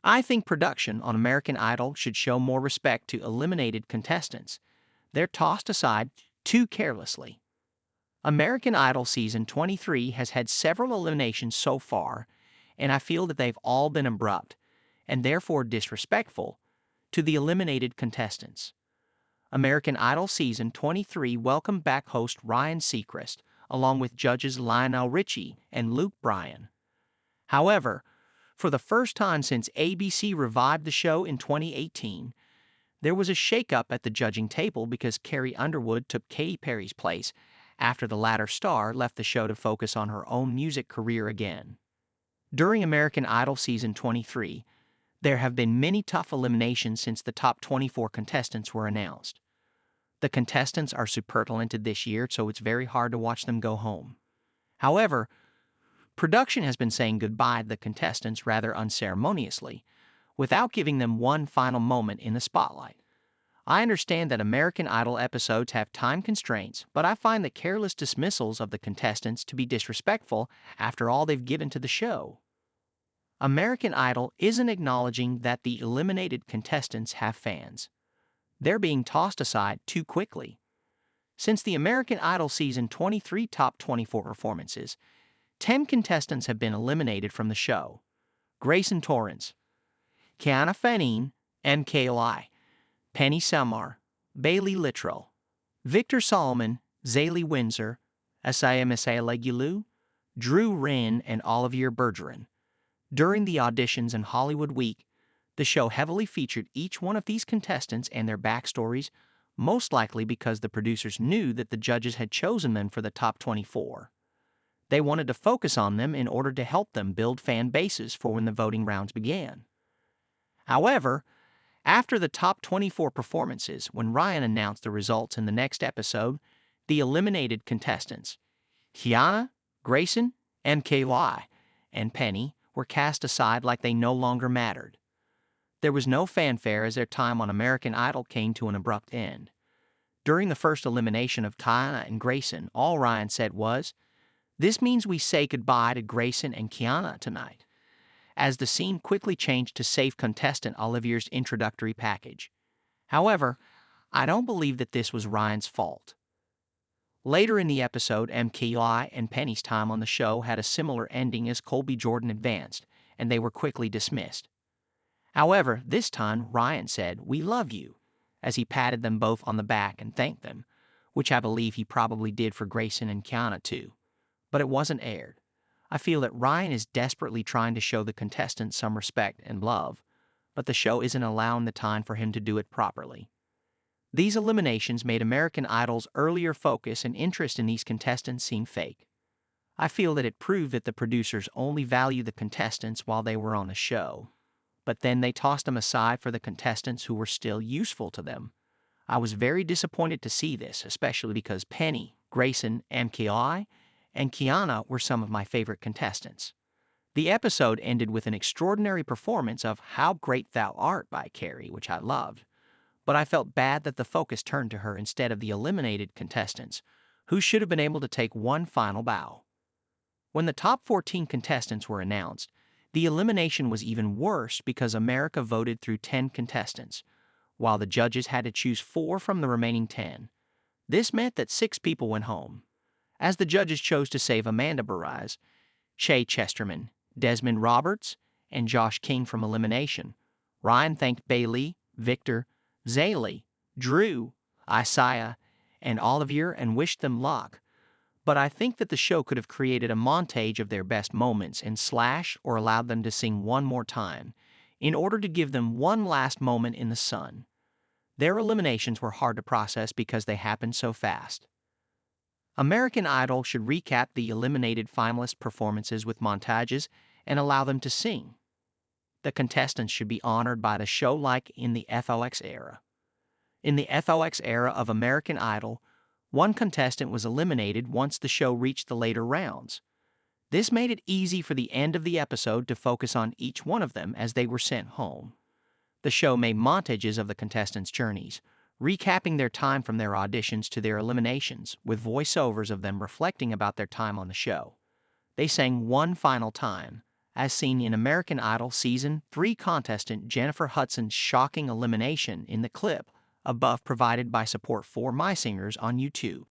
I think production on American Idol should show more respect to eliminated contestants. They're tossed aside too carelessly. American Idol season 23 has had several eliminations so far, and I feel that they've all been abrupt and therefore disrespectful to the eliminated contestants. American Idol season 23 welcomed back host Ryan Seacrest, along with judges Lionel, Richie, and Bryan. However, for the first time since ABC revived the show in 2018, there was a shakeup at the judging table because Carrie Underwood took Katy Perry's place after the latter star left the show to focus on her own music career again. During American Idol season 23, there have been many tough eliminations since the top 24 contestants were announced. The contestants are super talented this year, so it's very hard to watch them go home. However, production has been saying goodbye to the contestants rather unceremoniously, without giving them one final moment in the spotlight. I understand that American Idol episodes have time constraints, but I find the careless dismissals of the contestants to be disrespectful after all they've given to the show. American Idol isn't acknowledging that the eliminated contestants have fans. They're being tossed aside too quickly. Since the American Idol season 23 top 24 performances, 10 contestants have been eliminated from the show. Grayson Torrance, Kiana Fanine, MKLI, Penny Samar, Bailey Littrell, Victor Solomon, Zaylee Windsor, Asaya Legulu, Drew Wren, and Olivier Bergeron. During the auditions in Hollywood Week, the show heavily featured each one of these contestants and their backstories, most likely because the producers knew that the judges had chosen them for the top 24. They wanted to focus on them in order to help them build fan bases for when the voting rounds began. However, after the top 24 performances, when Ryan announced the results in the next episode, the eliminated contestants, Kiana, Grayson, MKY, and Penny, were cast aside like they no longer mattered. There was no fanfare as their time on American Idol came to an abrupt end. During the first elimination of Kiana and Grayson, all Ryan said was, "This means we say goodbye to Grayson and Kiana tonight," as the scene quickly changed to save contestant Olivier's introductory package. However, I don't believe that this was Ryan's fault. Later in the episode, MKI and Penny's time on the show had a similar ending as Colby Jordan advanced, and they were quickly dismissed. However, this time Ryan said, "We love you," as he patted them both on the back and thanked them, which I believe he probably did for Grayson and Kiana too. But it wasn't aired. I feel that Ryan is desperately trying to show the contestants some respect and love, but the show isn't allowing the time for him to do it properly. These eliminations made American Idol's earlier focus and interest in these contestants seem fake. I feel that it proved that the producers only value the contestants while they were on the show, but then they tossed them aside for the contestants who were still useful to them. I was very disappointed to see this, especially because Penny, Grayson, MKI, and Kiana were some of my favorite contestants. The episode ended with an extraordinary performance of How Great Thou Art by Carrie, which I loved, but I felt bad that the focus turned to her instead of the eliminated contestants, who should have been able to take one final bow. When the top 14 contestants were announced, the elimination was even worse because America voted through 10 contestants, while the judges had to choose 4 from the remaining 10. This meant that 6 people went home, as the judges chose to save Amanda Baraz, Shea Chesterman, Desmond Roberts, and Josh King from elimination. Ryan thanked Bailey, Victor, Zaylee, Drew, Isaiah, and Olivier and wished them luck. But I think that the show could have created a montage of their best moments and slash or allowed them to sing one more time, in order to give them one last moment in the sun. Their eliminations were hard to process because they happened so fast. American Idol should recap the eliminated finalist performances with montages and allow them to sing. The contestants should be honored by the show like in the FOX era. In the FOX era of American Idol, one contestant was eliminated once the show reached the later rounds. This made it easy for the end of the episode to focus on each one of them as they were sent home. The show made montages of the contestants' journeys, recapping their time from their auditions to their eliminations, with voiceovers of them reflecting about their time on the show. They sang one final time, as seen in American Idol Season 3 contestant Jennifer Hudson's shocking elimination in the clip above provided by support for My Singers on YouTube.